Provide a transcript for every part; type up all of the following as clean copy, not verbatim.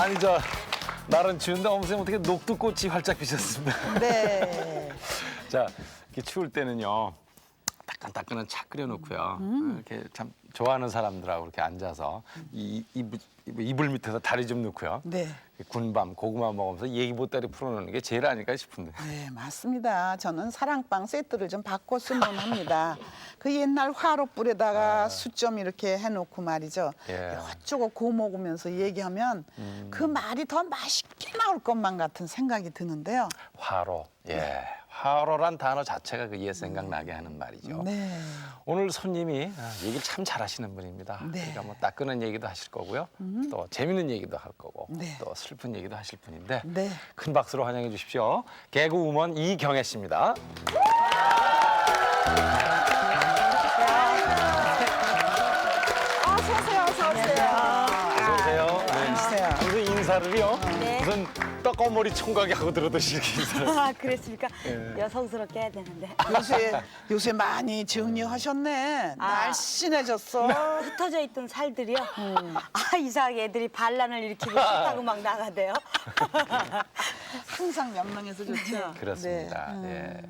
아니 날은 추운데 어머 선생님 어떻게 녹두꽃이 활짝 피셨습니다. 네. 자, 이렇게 추울 때는요. 따끈따끈한 차 끓여놓고요. 이렇게 참 좋아하는 사람들하고 이렇게 앉아서 이불 밑에서 다리 좀 넣고요. 네. 군밤, 고구마 먹으면서 얘기 보따리 풀어놓는 게 제일 아닐까 싶은데. 네, 맞습니다. 저는 사랑방 세트를 좀 바꿔 쓰면 합니다. 그 옛날 화로불에다가 숯 좀 이렇게 해놓고 말이죠. 예. 이것저것 구워 먹으면서 얘기하면 그 말이 더 맛있게 나올 것만 같은 생각이 드는데요. 화로. 예. 화로란 단어 자체가 그 옛 생각나게 하는 말이죠. 네. 오늘 손님이 얘기를 참 잘하시는 분입니다. 네. 그러니까 뭐 따끈한 얘기도 하실 거고요. 또 재밌는 얘기도 할 거고 네. 또 슬픈 얘기도 하실 분인데 네. 큰 박수로 환영해 주십시오. 개그우먼 이경애 씨입니다. 어서 오세요, 어서 오세요. 어서 오세요. 네. 앉으세요. 무슨 인사를요? 네. 무슨 떡거머리 총각이 하고 들어듯이 이렇게 인사를. 아, 그랬습니까? 예. 여성스럽게 해야 되는데. 요새 많이 정리하셨네. 날씬해졌어. 흩어져 있던 살들이요. 아, 이상하게 애들이 반란을 일으키고 싶다고 막 나가대요. 항상 명랑해서 좋죠. 그렇습니다. 네. 예.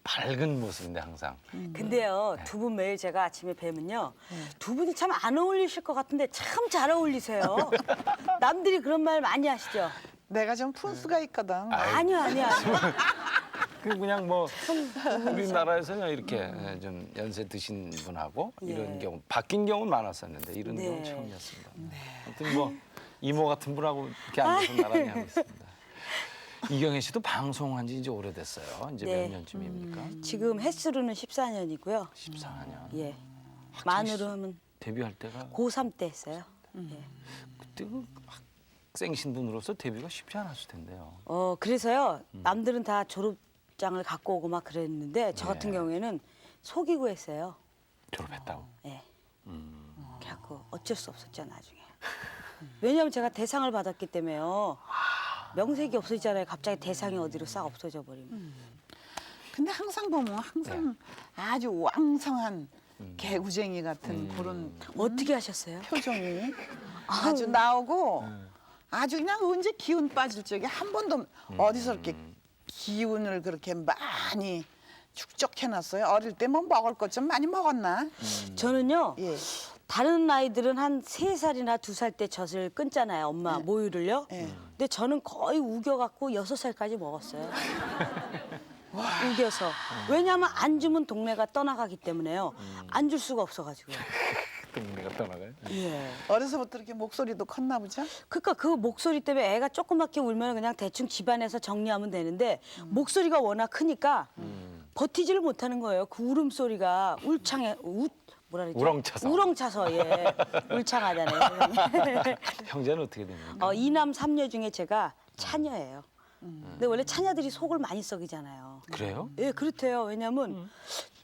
밝은 모습인데 항상. 근데요, 두 분 매일 제가 아침에 뵈면요. 두 분이 참 안 어울리실 것 같은데 참 잘 어울리세요. 남들이 그런 말 많이 하시죠? 내가 좀 푼수가 있거든. 아니요. 그냥 뭐 우리나라에서는 이렇게 좀 연세 드신 분하고 이런 예. 경우 바뀐 경우는 많았었는데 이런 네. 경우는 처음이었습니다. 아무튼 뭐 이모 같은 분하고 이렇게 앉아서 나란히 하고 있습니다. 이경애 씨도 방송한 지 이제 오래됐어요. 이제 네. 몇 년쯤입니까? 지금 햇수로는 14년이고요. 14년. 예. 만으로 하면 데뷔할 때가 고3 때 했어요. 예. 그때 그 학생 신분으로서 데뷔가 쉽지 않았을 텐데요. 그래서요, 남들은 다 졸업장을 갖고 오고 막 그랬는데, 저 같은 네. 경우에는 속이고 했어요. 졸업했다고. 예. 그래갖고 어쩔 수 없었죠, 나중에. 왜냐하면 제가 대상을 받았기 때문에요. 명색이 없어지잖아요. 갑자기 대상이 어디로 싹 없어져 버리면. 근데 항상 보면 항상 아주 왕성한 개구쟁이 같은 그런 어떻게 하셨어요? 표정이 아주 나오고 아주 그냥 언제 기운 빠질 적에 한 번도 어디서 이렇게 기운을 그렇게 많이 축적해놨어요. 어릴 때 뭐 먹을 것 좀 많이 먹었나? 저는요, 예. 다른 아이들은 한 3살이나 2살 때 젖을 끊잖아요, 엄마 모유를요. 예. 근데 저는 거의 우겨갖고 6살까지 먹었어요. 우겨서. 왜냐하면 안 주면 동네가 떠나가기 때문에요. 안 줄 수가 없어가지고요. 동네가 떠나가요. 예. 어려서부터 이렇게 목소리도 컸나 보죠? 그러니까 그 목소리 때문에 애가 조그맣게 울면 그냥 대충 집안에서 정리하면 되는데 목소리가 워낙 크니까 버티지를 못하는 거예요. 그 울음소리가 울창해 뭐라 그러죠? 우렁차서. 우렁차서 예. 울창하잖아요. 형제는 어떻게 됩니까? 이남 삼녀 중에 제가 차녀예요. 근데 원래 차녀들이 속을 많이 썩이잖아요. 그래요? 예, 그렇대요. 왜냐면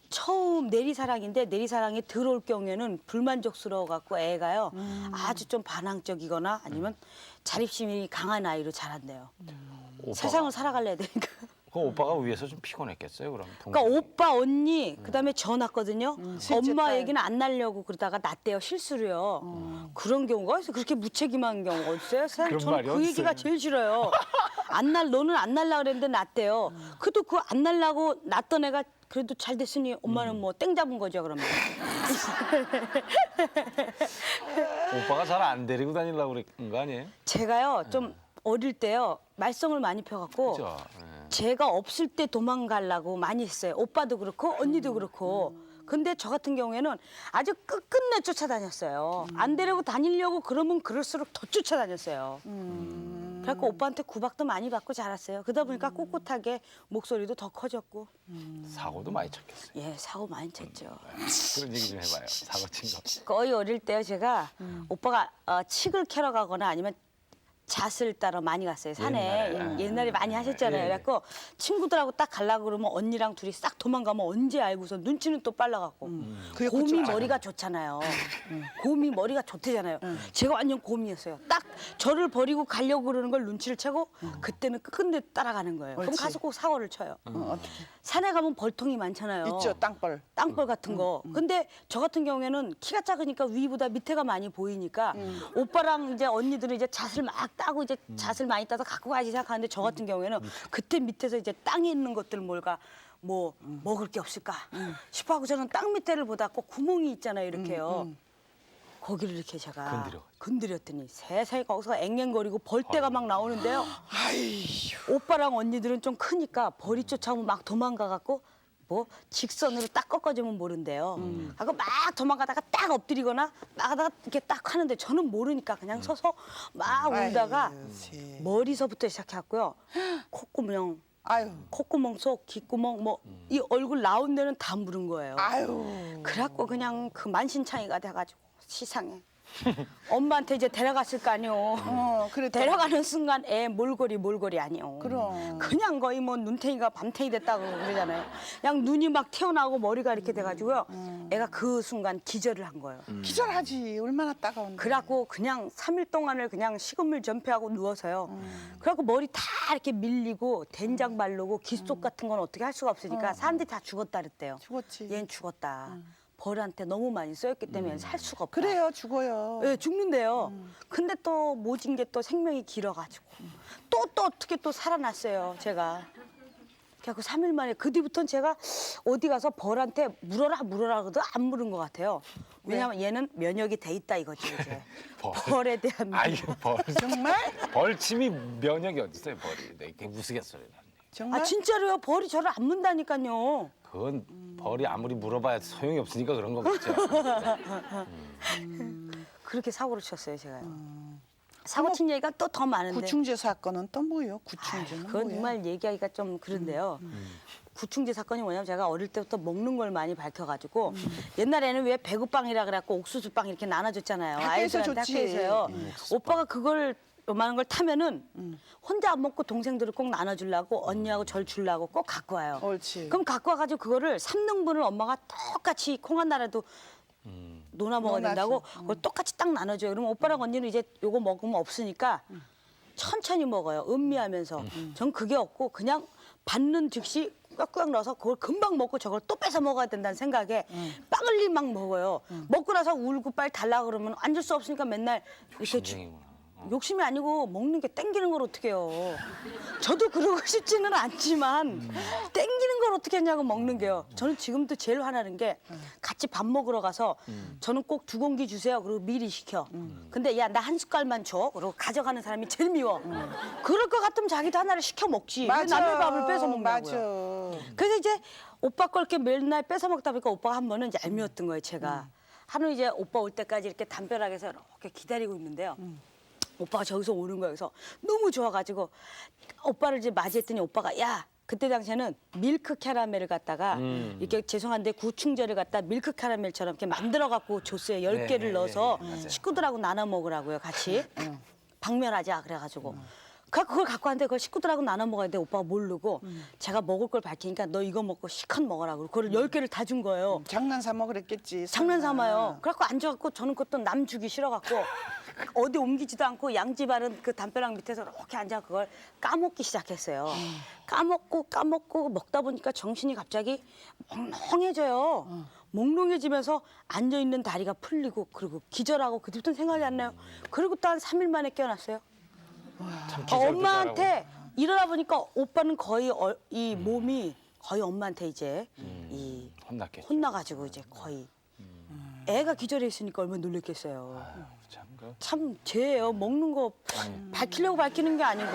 처음 내리사랑인데 내리사랑이 들어올 경우에는 불만족스러워 갖고 애가요 아주 좀 반항적이거나 아니면 자립심이 강한 아이로 자란대요. 세상을 살아갈래야 되니까. 그 오빠가 위에서 좀 피곤했겠어요, 그럼. 그러니까 오빠 언니 그다음에 저 낳았거든요. 셋째 엄마 딸. 얘기는 안 날려고 그러다가 낳대요 실수로요. 그런 경우가 있어요. 그렇게 무책임한 경우가 있어요. 세상에 그런 저는 말이 그 어딨어요. 얘기가 제일 싫어요. 너는 안 날라 그랬는데 낳대요. 그래도 그 안 날라고 낳던 애가 그래도 잘 됐으니 엄마는 뭐 땡 잡은 거죠 그러면. 오빠가 잘 안 데리고 다니려고 그런 거 아니에요? 제가요 좀 어릴 때요 말썽을 많이 펴갖고 그죠? 제가 없을 때 도망가려고 많이 했어요. 오빠도 그렇고 언니도 그렇고. 근데 저 같은 경우에는 아주 끝끝내 쫓아다녔어요. 안 데리고 다니려고 그러면 그럴수록 더 쫓아다녔어요. 그래갖고 오빠한테 구박도 많이 받고 자랐어요. 그러다 보니까 꿋꿋하게 목소리도 더 커졌고. 사고도 많이 쳤겠어요. 예, 사고 많이 쳤죠. 그런 얘기 좀 해봐요. 사고 친 거. 거의 어릴 때요 제가 오빠가 칡을 캐러 가거나 아니면 잣을 따러 많이 갔어요 산에. 옛날에 많이 하셨잖아요. 예. 그래갖고 친구들하고 딱 가려고 그러면 언니랑 둘이 싹 도망가면 언제 알고서 눈치는 또 빨라갖고 그게 곰이 그쪽 머리가 좋잖아요. 곰이 머리가 좋대잖아요. 제가 완전 곰이었어요. 딱 저를 버리고 가려고 그러는 걸 눈치를 채고 그때는 끝내 따라가는 거예요. 그럼 옳지. 가서 꼭 사고를 쳐요. 어떻게? 산에 가면 벌통이 많잖아요. 있죠, 땅벌. 땅벌 같은 거. 근데 저 같은 경우에는 키가 작으니까 위보다 밑에가 많이 보이니까 오빠랑 이제 언니들은 이제 잣을 막 따고 이제 잣을 많이 따서 갖고 가야지 생각하는데 저 같은 경우에는 그때 밑에서 이제 땅에 있는 것들 뭘까 뭐 먹을 게 없을까 싶어하고 저는 땅 밑에를 보다 꼭 구멍이 있잖아요 이렇게요. 거기를 이렇게 제가 건드렸더니 세상에 거기서 앵앵거리고 벌떼가 막 나오는데요. 오빠랑 언니들은 좀 크니까 벌이 쫓아오면 막 도망가갖고 뭐 직선으로 딱 꺾어주면 모른대요. 하고 막 도망가다가 딱 엎드리거나 막 하다가 이렇게 딱 하는데 저는 모르니까 그냥 서서 막 울다가 머리서부터 시작해갖고요. 콧구멍, 아유. 콧구멍 속, 귓구멍 뭐 이 얼굴 나온 데는 다 물은 거예요. 아유. 그래갖고 그냥 그 만신창이가 돼가지고 시상에 엄마한테 이제 데려갔을 거 아니요. 그랬더니. 데려가는 순간 애 몰골이 아니요. 그럼. 그냥 거의 뭐 눈탱이가 밤탱이 됐다고 그러잖아요. 그냥 눈이 막 튀어나오고 머리가 이렇게 돼가지고요. 애가 그 순간 기절을 한 거예요. 기절하지. 얼마나 따가운데. 그래갖고 그냥 3일 동안을 그냥 식은물 전폐하고 누워서요. 그래갖고 머리 다 이렇게 밀리고 된장 바르고 기속 같은 건 어떻게 할 수가 없으니까 사람들이 다 죽었다 그랬대요. 죽었지. 얘는 죽었다. 벌한테 너무 많이 쏘였기 때문에 살 수가 없다. 그래요, 죽어요. 네, 죽는데요. 근데 또 모진 게 또 생명이 길어가지고 또 어떻게 또 살아났어요, 제가. 그래갖고 3일 만에 그 뒤부터는 제가 어디 가서 벌한테 물어라 그래도 안 물은 것 같아요. 왜냐면 얘는 면역이 돼 있다 이거지 이제. 벌에 대한 아이 벌 정말? 벌침이 면역이 어디 있어요 벌이. 네, 이게 우스갯소리 나네. 정말? 아 진짜로요. 벌이 저를 안 문다니까요. 그건 벌이 아무리 물어봐야 소용이 없으니까 그런 거겠죠. 그렇게 사고를 쳤어요, 제가요. 사고 친 얘기가 또 더 많은데. 구충제 사건은 또 뭐예요? 구충제는 그건 뭐예요? 정말 얘기하기가 좀 그런데요. 구충제 사건이 뭐냐면 제가 어릴 때부터 먹는 걸 많이 밝혀가지고 옛날에는 왜 배구빵이라 그래갖고 옥수수빵 이렇게 나눠줬잖아요. 학교에서 아이들한테 줬지. 학교에서요. 오빠가 그걸 요만한 걸 타면은 혼자 안 먹고 동생들을 꼭 나눠주려고 언니하고 절 주려고 꼭 갖고 와요. 옳지. 그럼 갖고 와가지고 그거를 3등분을 엄마가 똑같이 콩 한 나라도 논아 먹어야 된다고 그걸 똑같이 딱 나눠줘요. 그러면 오빠랑 언니는 이제 요거 먹으면 없으니까 천천히 먹어요. 음미하면서. 전 그게 없고 그냥 받는 즉시 꽉꽉 넣어서 그걸 금방 먹고 저걸 또 뺏어 먹어야 된다는 생각에 빵을리 막 먹어요. 먹고 나서 울고 빨리 달라 그러면 안 줄 수 없으니까 맨날 이렇게 욕심쟁이구나. 욕심이 아니고 먹는 게 땡기는 걸 어떻게 해요. 저도 그러고 싶지는 않지만 땡기는 걸 어떻게 했냐고 먹는 게요. 저는 지금도 제일 화나는 게 같이 밥 먹으러 가서 저는 꼭 2공기 주세요. 그리고 미리 시켜. 근데 야 나 한 숟갈만 줘. 그리고 가져가는 사람이 제일 미워. 그럴 것 같으면 자기도 하나를 시켜 먹지. 왜 맞아. 남의 밥을 뺏어 먹냐고요. 맞아. 그래서 이제 오빠 걸 이렇게 맨날 뺏어 먹다 보니까 오빠가 한 번은 얄미웠던 거예요, 제가. 하루 이제 오빠 올 때까지 이렇게 담벼락에서 이렇게 기다리고 있는데요. 오빠가 저기서 오는 거예요. 그래서 너무 좋아가지고 오빠를 이제 맞이했더니 오빠가 야 그때 당시에는 밀크 캐러멜을 갖다가 이렇게 죄송한데 구충제를 갖다 밀크 캐러멜처럼 이렇게 만들어 갖고 줬어요. 10개를 네, 넣어서 네, 맞아요. 식구들하고 나눠 먹으라고요, 같이. 박멸하자 그래가지고. 그걸 갖고 왔는데 그걸 식구들하고 나눠 먹어야 돼. 오빠가 모르고 제가 먹을 걸 밝히니까 너 이거 먹고 시컷 먹으라고. 그걸 10개를 다 준 거예요. 장난 삼아 그랬겠지. 장난 설마. 삼아요. 그래갖고 앉아갖고 저는 그것도 남 주기 싫어갖고 어디 옮기지도 않고 양지바른 그 담벼락 밑에서 이렇게 앉아 그걸 까먹기 시작했어요. 까먹고 먹다 보니까 정신이 갑자기 몽롱해져요. 몽롱해지면서 앉아있는 다리가 풀리고 그리고 기절하고 그때부터는 생각이 안 나요. 그리고 또 한 3일 만에 깨어났어요. 참 기절도 엄마한테 일어나 보니까 오빠는 거의 이 몸이 거의 엄마한테 이제 이 혼났겠죠. 혼나가지고 이제 거의 애가 기절해 있으니까 얼마나 놀랬겠어요. 참 그. 참 죄예요. 먹는 거 밝히려고 밝히는 게 아니고.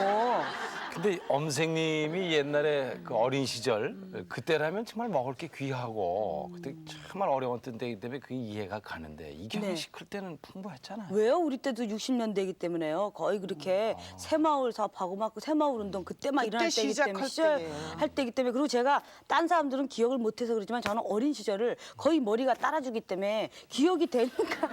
근데 엄생님이 옛날에 그 어린 시절 그때라면 정말 먹을 게 귀하고 그때 정말 어려웠던 때이기 때문에 그게 이해가 가는데 이경희 네. 씨 클 때는 풍부했잖아요. 왜요? 우리 때도 60년대이기 때문에요. 거의 그렇게 새마을 사업하고 막 그 새마을 운동 그때 막 그때 일어날 때이기 때문에 시작할 때예요. 시절할 때이기 때문에 그리고 제가 딴 사람들은 기억을 못해서 그러지만 저는 어린 시절을 거의 머리가 따라주기 때문에 기억이 되니까.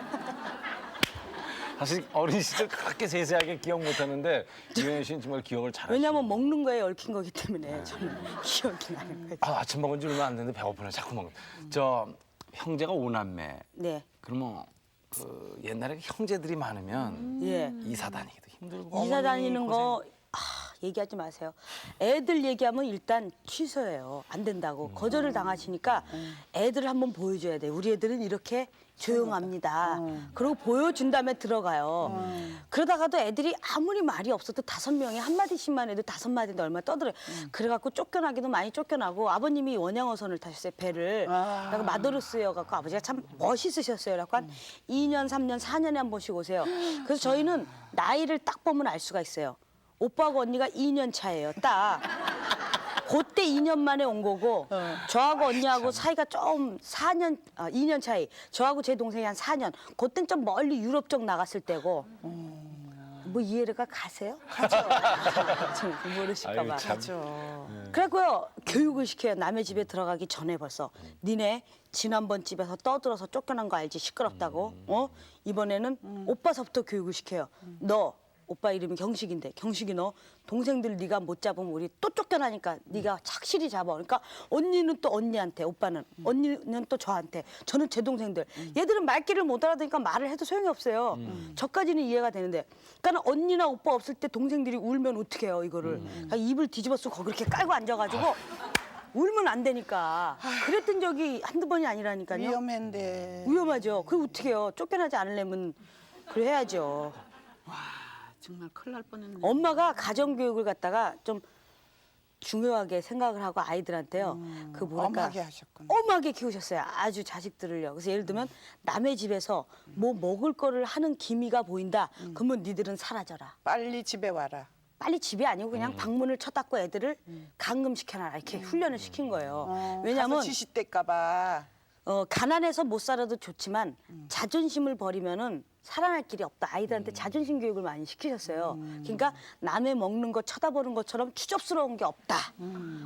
사실 어린 시절 그렇게 세세하게 기억 못하는데 이경희 씨는 정말 기억을 잘하시고. 왜냐면 먹는 거에 얽힌 거기 때문에 저는 기억이 나는 거예요. 아침 먹은 지 얼마 안 됐는데 배고프네 자꾸 먹는. 저 형제가 5남매. 네. 그러면 그 옛날에 형제들이 많으면 예. 이사 다니기도 힘들고 이사 어머니 다니는 고생. 거 얘기하지 마세요. 애들 얘기하면 일단 취소해요. 안 된다고. 거절을 당하시니까 애들을 한번 보여줘야 돼요. 우리 애들은 이렇게 조용합니다. 그리고 보여준 다음에 들어가요. 그러다가도 애들이 아무리 말이 없어도 5명이 한마디씩만 해도 5마디인데 얼마나 떠들어요. 그래갖고 쫓겨나기도 많이 쫓겨나고 아버님이 원양어선을 타셨어요, 배를. 그래서 마도로스여갖고 아버지가 참 멋있으셨어요. 그래갖고 한 2년, 3년, 4년에 한 번씩 오세요. 그래서 저희는 나이를 딱 보면 알 수가 있어요. 오빠하고 언니가 2년 차예요, 딱. 그때 2년 만에 온 거고 저하고 언니하고 사이가 좀 2년 차이. 저하고 제 동생이 한 4년. 그땐 좀 멀리 유럽 쪽 나갔을 때고. 뭐 이해가 가세요? 가죠. 모르실까 봐. 아유, 참. 가죠. 그래고요 교육을 시켜요. 남의 집에 들어가기 전에 벌써. 니네 지난번 집에서 떠들어서 쫓겨난 거 알지? 시끄럽다고. 이번에는 오빠서부터 교육을 시켜요. 너 오빠 이름이 경식인데 경식이 너 동생들 네가 못 잡으면 우리 또 쫓겨나니까 네가 착실히 잡아. 그러니까 언니는 또 언니한테, 오빠는 언니는 또 저한테, 저는 제 동생들. 얘들은 말귀를 못 알아듣으니까 말을 해도 소용이 없어요. 저까지는 이해가 되는데, 그러니까 언니나 오빠 없을 때 동생들이 울면 어떻게 해요 이거를. 그러니까 입을 뒤집어 쓰고 거기 이렇게 깔고 앉아가지고 울면 안 되니까. 그랬던 적이 한두 번이 아니라니까요. 위험한데. 위험하죠. 그럼 어떻게 해요? 쫓겨나지 않으려면 그래 해야죠. 정말 큰일 날 뻔했네. 엄마가 가정교육을 갖다가 좀 중요하게 생각을 하고 아이들한테요. 그 뭐랄까 엄하게 하셨구나. 엄하게 키우셨어요. 아주 자식들을요. 그래서 예를 들면 남의 집에서 뭐 먹을 거를 하는 기미가 보인다. 그러면 니들은 사라져라. 빨리 집에 와라. 빨리 집이 아니고 그냥 방문을 쳐닫고 애들을 감금시켜놔라. 이렇게 훈련을 시킨 거예요. 왜냐하면 가서 지시될까봐. 가난해서 못 살아도 좋지만 자존심을 버리면은 살아날 길이 없다. 아이들한테 자존심 교육을 많이 시키셨어요. 그러니까 남의 먹는 거 쳐다보는 것처럼 추접스러운 게 없다.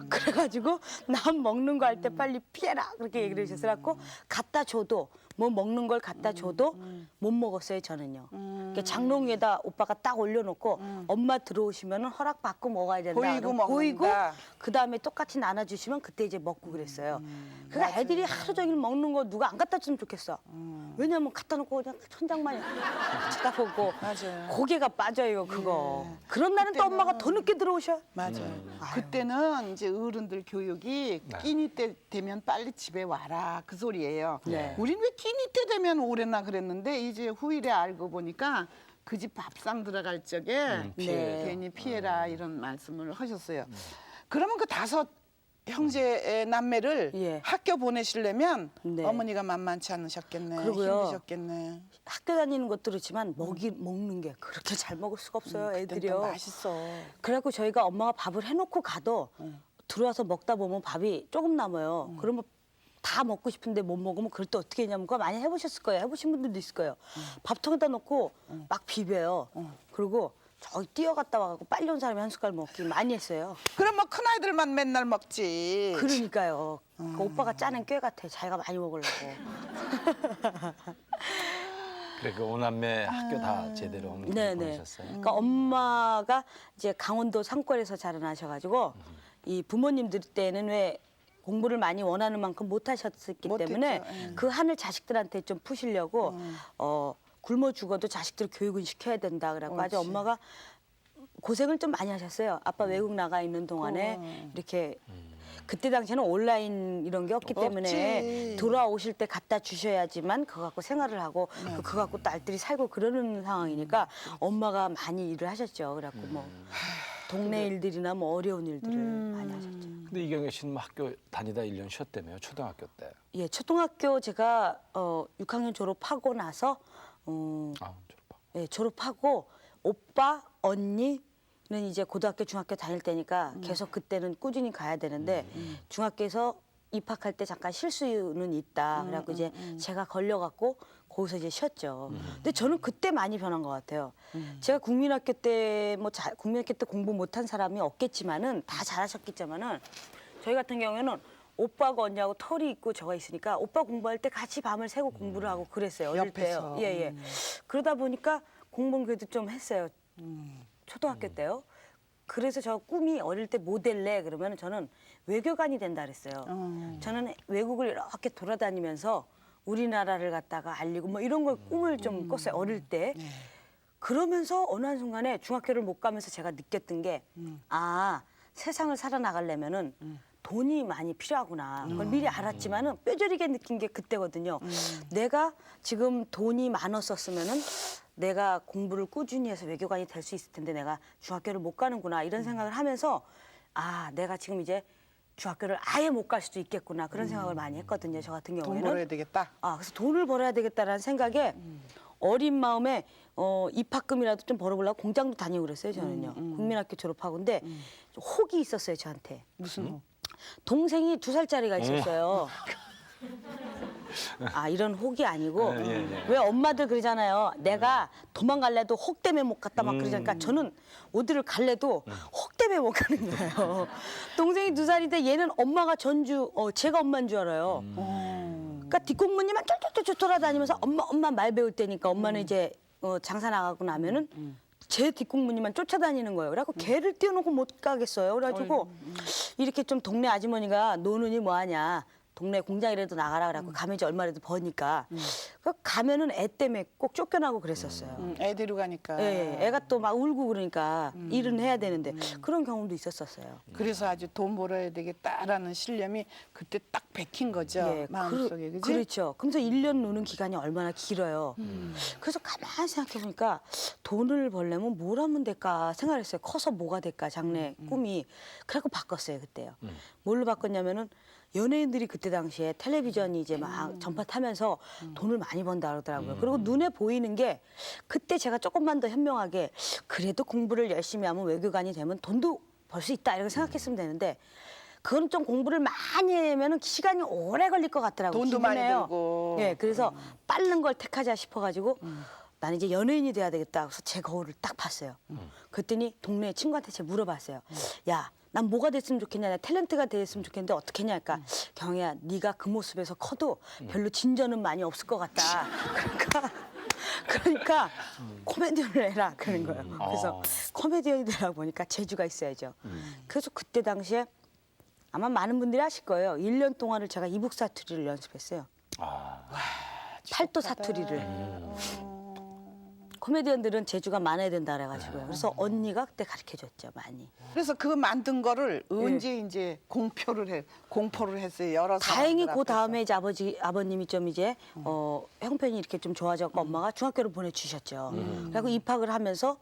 그래가지고 남 먹는 거 할 때 빨리 피해라. 그렇게 얘기를 하셨어요. 그래갖고 갖다 줘도 뭐 먹는 걸 갖다 줘도 못 먹었어요, 저는요. 그러니까 장롱 위에다 오빠가 딱 올려놓고 엄마 들어오시면 허락받고 먹어야 된다. 보이고 그럼 먹는다. 보이고 그다음에 똑같이 나눠주시면 그때 이제 먹고 그랬어요. 그러니까 애들이 하루 종일 먹는 거 누가 안 갖다 줬으면 좋겠어. 왜냐면 갖다 놓고 그냥 천장만 쳐다보고 맞아요. 고개가 빠져요, 그거. 그런 날은 또 그때는- 엄마가 더 늦게 들어오셔. 맞아요. 그때는 이제 어른들 교육이 끼니 때 되면 빨리 집에 와라 그 소리예요. 네. 우린 왜 끼니 때 되면 오래나 그랬는데 이제 후일에 알고 보니까 그 집 밥상 들어갈 적에 피해. 괜히 피해라 이런 말씀을 하셨어요. 그러면 그 5 형제 남매를 예. 학교 보내시려면 네. 어머니가 만만치 않으셨겠네. 그리고요. 힘드셨겠네. 학교 다니는 것도 그렇지만 먹는 게 그렇게 잘 먹을 수가 없어요, 그땐 애들이요. 또 맛있어. 그래갖고 저희가 엄마가 밥을 해놓고 가도 들어와서 먹다 보면 밥이 조금 남아요. 그러면 다 먹고 싶은데 못 먹으면 그럴 때 어떻게 했냐면 그거 많이 해보셨을 거예요. 해보신 분들도 있을 거예요. 밥통에다 넣고 막 비벼요. 그리고 저기 뛰어갔다 와갖고 빨리 온 사람이 한 숟갈 먹기 많이 했어요. 그럼 뭐 큰아이들만 맨날 먹지. 그러니까요. 그 오빠가 짜낸 꾀 같아. 자기가 많이 먹으려고. 그래 그 오남매 학교 다 제대로 네네. 보내셨어요? 그러니까 엄마가 이제 강원도 산골에서 자라나셔가지고 이 부모님들 때는 왜 공부를 많이 원하는 만큼 못 하셨기 못했죠. 때문에 예. 그 한을 자식들한테 좀 푸시려고 굶어 죽어도 자식들 교육은 시켜야 된다. 그래갖고 아주 옳지. 엄마가 고생을 좀 많이 하셨어요. 아빠 외국 나가 있는 동안에 이렇게 그때 당시에는 온라인 이런 게 없기 때문에 없지. 돌아오실 때 갖다 주셔야지만 그거 갖고 생활을 하고 그거 갖고 딸들이 살고 그러는 상황이니까 엄마가 많이 일을 하셨죠. 그래갖고 뭐 동네 일들이나 뭐 어려운 일들을 많이 하셨죠. 근데 이경애 씨는 뭐 학교 다니다 1년 쉬었다며요, 초등학교 때. 예, 초등학교 제가 6학년 졸업하고 나서 졸업하고. 예, 졸업하고 오빠 언니는 이제 고등학교 중학교 다닐 때니까 계속 그때는 꾸준히 가야 되는데 중학교에서 입학할 때 잠깐 실수는 있다. 그래갖고 이제 제가 걸려갖고 거기서 이제 쉬었죠. 근데 저는 그때 많이 변한 것 같아요. 제가 국민학교 때 국민학교 때 공부 못한 사람이 없겠지만은 다 잘하셨겠지만은 저희 같은 경우에는 오빠가 언니하고 털이 있고 저가 있으니까 오빠 공부할 때 같이 밤을 새고 공부를 하고 그랬어요. 어릴 때요. 옆에서. 예. 그러다 보니까 공부는 그래도 좀 했어요. 초등학교 때요. 그래서 저 꿈이 어릴 때 모델래 그러면 저는 외교관이 된다 그랬어요. 저는 외국을 이렇게 돌아다니면서 우리나라를 갖다가 알리고 뭐 이런 걸 꿈을 좀 꿨어요. 어릴 때. 그러면서 어느 한순간에 중학교를 못 가면서 제가 느꼈던 게 아, 세상을 살아나가려면은 돈이 많이 필요하구나. 그걸 미리 알았지만은 뼈저리게 느낀 게 그때거든요. 내가 지금 돈이 많았었으면은 내가 공부를 꾸준히 해서 외교관이 될 수 있을 텐데 내가 중학교를 못 가는구나 이런 생각을 하면서 아, 내가 지금 이제 중학교를 아예 못 갈 수도 있겠구나 그런 생각을 많이 했거든요. 저 같은 돈 경우에는. 벌어야 되겠다. 아, 그래서 돈을 벌어야 되겠다라는 생각에 어린 마음에 입학금이라도 좀 벌어보려고 공장도 다니고 그랬어요, 저는요. 국민학교 졸업하고. 근데 혹이 있었어요, 저한테. 무슨 호? 동생이 2살짜리가 있었어요. 아, 이런 혹이 아니고 왜 엄마들 그러잖아요. 내가 도망갈래도 혹 때문에 못 갔다 막 그러니까 저는 어디를 갈래도 혹 때문에 못 가는 거예요. 동생이 2살인데 얘는 엄마가 전주 제가 엄마인 줄 알아요. 그러니까 뒷공무니만 쫄쫄쫄 돌아다니면서 엄마 말 배울 때니까 엄마는 이제 장사 나가고 나면은 제 뒷공무니만 쫓아다니는 거예요. 그래갖고 개를 띄워놓고 못 가겠어요. 그래가지고 이렇게 좀 동네 아주머니가 노느니 뭐하냐. 동네 공장이라도 나가라 그래갖고 가면 이제 얼마라도 버니까 그 가면은 애 때문에 꼭 쫓겨나고 그랬었어요. 애 데려가니까. 예, 애가 또 막 울고 그러니까 일은 해야 되는데 그런 경험도 있었었어요. 그래서 아주 돈 벌어야 되겠다라는 신념이 그때 딱 bek힌 거죠. 예, 마음속에. 그지? 그렇죠. 그러면서 1년 노는 기간이 얼마나 길어요. 그래서 가만히 생각해 보니까 돈을 벌려면 뭘 하면 될까 생각했어요. 커서 뭐가 될까 장래 꿈이. 그래갖고 바꿨어요 그때요. 뭘로 바꿨냐면은 연예인들이 그때 당시에 텔레비전이 이제 막 전파 타면서 돈을 많이 번다 그러더라고요. 그리고 눈에 보이는 게 그때 제가 조금만 더 현명하게 그래도 공부를 열심히 하면 외교관이 되면 돈도 벌 수 있다 이렇게 생각했으면 되는데 그건 좀 공부를 많이 하면은 시간이 오래 걸릴 것 같더라고요. 돈도 많이 기분에요. 들고. 예, 그래서 빠른 걸 택하자 싶어가지고 나는 이제 연예인이 돼야 되겠다. 그래서 제 거울을 딱 봤어요. 그랬더니 동네 친구한테 제가 물어봤어요. 야, 난 뭐가 됐으면 좋겠냐, 나 탤런트가 됐으면 좋겠는데 어떻게 했냐 할까. 경희야, 네가 그 모습에서 커도 별로 진전은 많이 없을 것 같다. 그러니까 코미디언을 해라 그러는 거예요. 그래서 코미디언이 되라고 보니까 재주가 있어야죠. 그래서 그때 당시에 아마 많은 분들이 아실 거예요. 1년 동안을 제가 이북 사투리를 연습했어요. 팔도 사투리를. 코미디언들은 재주가 많아야 된다 그래가지고요. 그래서 언니가 그때 가르쳐줬죠, 많이. 그래서 그 만든 거를 언제 이제 공포를 했어요. 여러 다행히 사람들 그 앞에서. 다음에 이제 아버님이 좀 이제 형편이 이렇게 좀 좋아져서 엄마가 중학교를 보내주셨죠. 그리고 입학을 하면서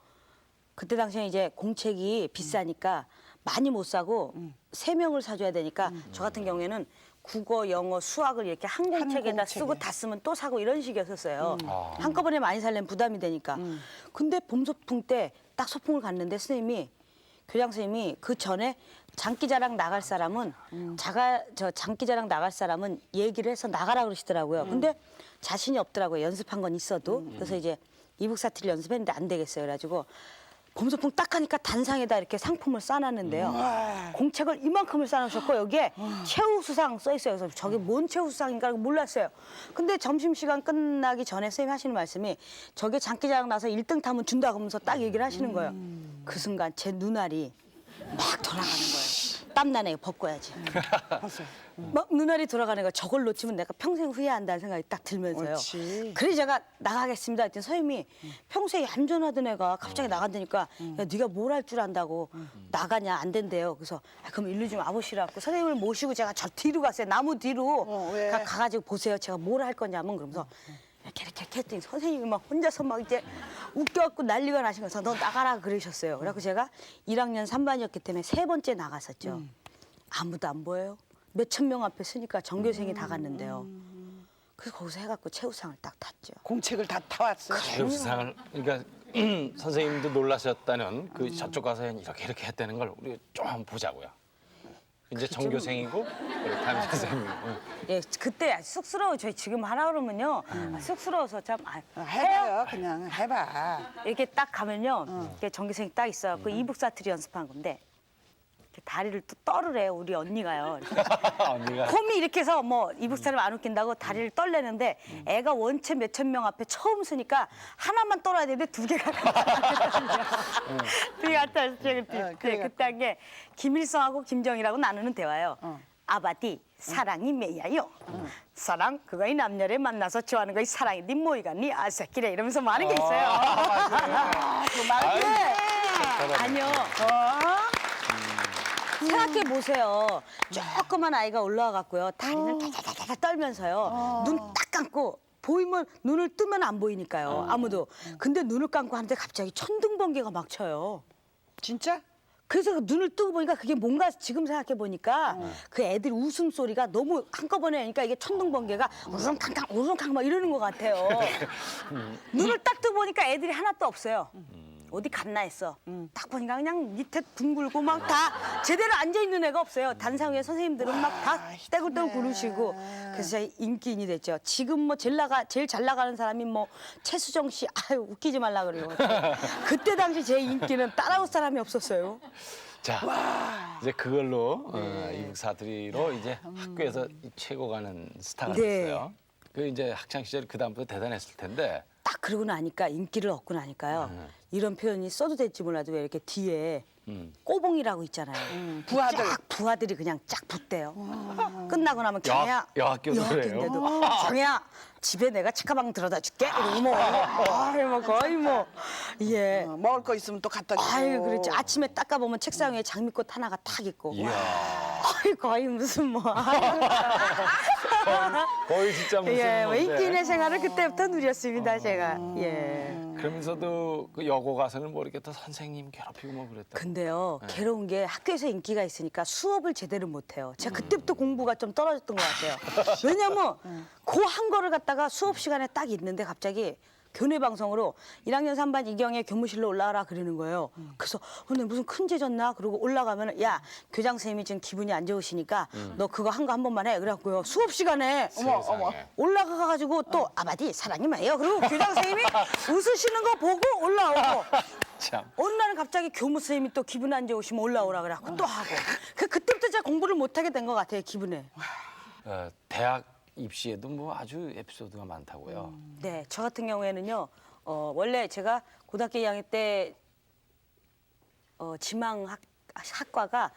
그때 당시에 이제 공책이 비싸니까 많이 못 사고 3명을 사줘야 되니까 저 같은 경우에는 국어, 영어, 수학을 이렇게 한 공책에다 공책에. 쓰고 다 쓰면 또 사고 이런 식이었었어요. 한꺼번에 많이 살려면 부담이 되니까. 근데 봄 소풍 때 딱 소풍을 갔는데 선생님이 교장 선생님이 그 전에 장기자랑 나갈 사람은 장기자랑 나갈 사람은 얘기를 해서 나가라 그러시더라고요. 근데 자신이 없더라고요. 연습한 건 있어도. 그래서 이제 이북 사투리 연습했는데 안 되겠어요. 그래가지고 봄소풍 딱 하니까 단상에다 이렇게 상품을 싸놨는데요. 공책을 이만큼을 싸놓으셨고 여기에 최우수상 써 있어요. 그래서 저게 뭔 최우수상인가 몰랐어요. 근데 점심시간 끝나기 전에 선생님이 하시는 말씀이 저게 장기자랑 나서 1등 타면 준다고 하면서 딱 얘기를 하시는 거예요. 그 순간 제 눈알이 막 돌아가는 거예요. 땀나네, 벗고야지. 막 눈알이 돌아가는 거야. 저걸 놓치면 내가 평생 후회한다는 생각이 딱 들면서요. 옳지. 그래서 제가 나가겠습니다 했더니 선생님이 평소에 얌전하던 애가 갑자기 나간다니까 야, 네가 뭘 할 줄 안다고 나가냐 안 된대요. 그래서 그럼 일로 좀 와보시라고 선생님을 모시고 제가 저 뒤로 갔어요. 나무 뒤로 왜? 가가지고 보세요. 제가 뭘 할 거냐면 그러면서 이렇게 했더니 선생님이 막 혼자서 막 이제 웃겨갖고 난리가 나신 거서 너 나가라 그러셨어요. 그래서 제가 1학년 3반이었기 때문에 3번째 나갔었죠. 아무도 안 보여요. 몇천 명 앞에 서니까 전교생이 다 갔는데요. 그래서 거기서 해갖고 최우상을 딱 탔죠. 공책을 다 타왔어요. 최우수상을 그러니까 선생님도 놀라셨다는 그 저쪽 가서 이렇게 했다는 걸 우리 좀 한번 보자고요. 이제 정교생이고 우리 담임 선생님이고. 예, 그때 쑥스러워. 저희 지금 하라 그러면요. 쑥스러워서 참 해봐요. 그냥 해봐. 이렇게 딱 가면요. 이렇게 전교생이 딱 있어갖고 이북 사투리 연습한 건데 이렇게 다리를 또 떨으래요. 우리 언니가요. 언니가 홈이 이렇게 해서 뭐 이북 사람 안 웃긴다고 다리를 떨래는데 애가 원체 몇천 명 앞에 처음 서니까 하나만 떨어야 되는데 2개가 두 개가 떨어졌죠. 그때 한 게 김일성하고 김정일하고 나누는 대화요. 아바디 사랑이 매야요. 사랑 그거이 남녀를 만나서 좋아하는 거이 사랑이 네 뭐이가 네 아새끼래 이러면서 많은 게 있어요. 그 말이 네. 아니요. 생각해 보세요. 조그만 아이가 올라와 갖고요. 다리를 다다다다 떨면서요. 눈 딱 감고 보이면 눈을 뜨면 안 보이니까요. 아무도. 근데 눈을 감고 하는데 갑자기 천둥번개가 막 쳐요. 진짜? 그래서 그 눈을 뜨고 보니까 그게 뭔가 지금 생각해 보니까 그 애들 웃음소리가 너무 한꺼번에 하니까 이게 천둥번개가 우르렁캉캉 우르렁캉 막 이러는 것 같아요. 눈을 딱 뜨고 보니까 애들이 하나도 없어요. 어디 갔나 했어. 딱 보니까 그냥 밑에 둥글고 막 다 제대로 앉아있는 애가 없어요. 단상 위에 선생님들은 막 다 떼굴떼굴 구르시고. 그래서 제가 인기인이 됐죠. 지금 뭐 제일 잘 나가는 사람이 뭐 최수정 씨. 아유 웃기지 말라 그래요. 그때 당시 제 인기는 따라올 사람이 없었어요. 자, 이제 그걸로 이북 사투리로 이제 학교에서 최고 가는 스타가 네. 됐어요. 그 이제 학창 시절 그 다음부터 대단했을 텐데. 딱 그러고 나니까 인기를 얻고 나니까요. 이런 표현이 써도 될지 몰라도 왜 이렇게 뒤에 꼬봉이라고 있잖아요. 부하들. 쫙 부하들이 그냥 쫙 붙대요. 끝나고 나면 경혜야. 여학교도 그래요? 여학교인데도 경혜야 집에 내가 치카방 들어다 줄게. 이러고 뭐, 아이 뭐 거의 뭐 예. 먹을 거 있으면 또 갖다 주고. 아유 그렇지. 아침에 닦아보면 책상 위에 장미꽃 하나가 탁 있고. 이야. 아이 거의 무슨 뭐. 거의 진짜 무슨 예, 건데. 인기인의 생활을 그때부터 누렸습니다, 제가. 예. 그러면서도 그 여고 가서는 뭐 이렇게 또 선생님 괴롭히고 뭐 그랬다. 근데요, 괴로운 게 학교에서 인기가 있으니까 수업을 제대로 못해요. 제가 그때부터 공부가 좀 떨어졌던 것 같아요. 왜냐면 그 한 거를 갖다가 수업 시간에 딱 있는데 갑자기 교내 방송으로 1학년 3반 이경의 교무실로 올라와라 그러는 거예요. 그래서 근데 무슨 큰 죄 졌나? 그러고 올라가면 야 교장 선생님이 지금 기분이 안 좋으시니까 너 그거 한 거 한 번만 해. 그래갖고요 수업 시간에 세상에. 올라가가지고 또 아바디 사랑이 뭐예요? 그리고 교장 선생님이 웃으시는 거 보고 올라오고 참. 어느 날은 갑자기 교무 선생님이 또 기분 안 좋으시면 올라오라 그래갖고 또 하고 그때부터 제가 공부를 못하게 된 것 같아요 기분에. 대학 입시에도 뭐 아주 에피소드가 많다고요. 네, 저 같은 경우에는요. 원래 제가 고등학교 2학년 때 지망학과가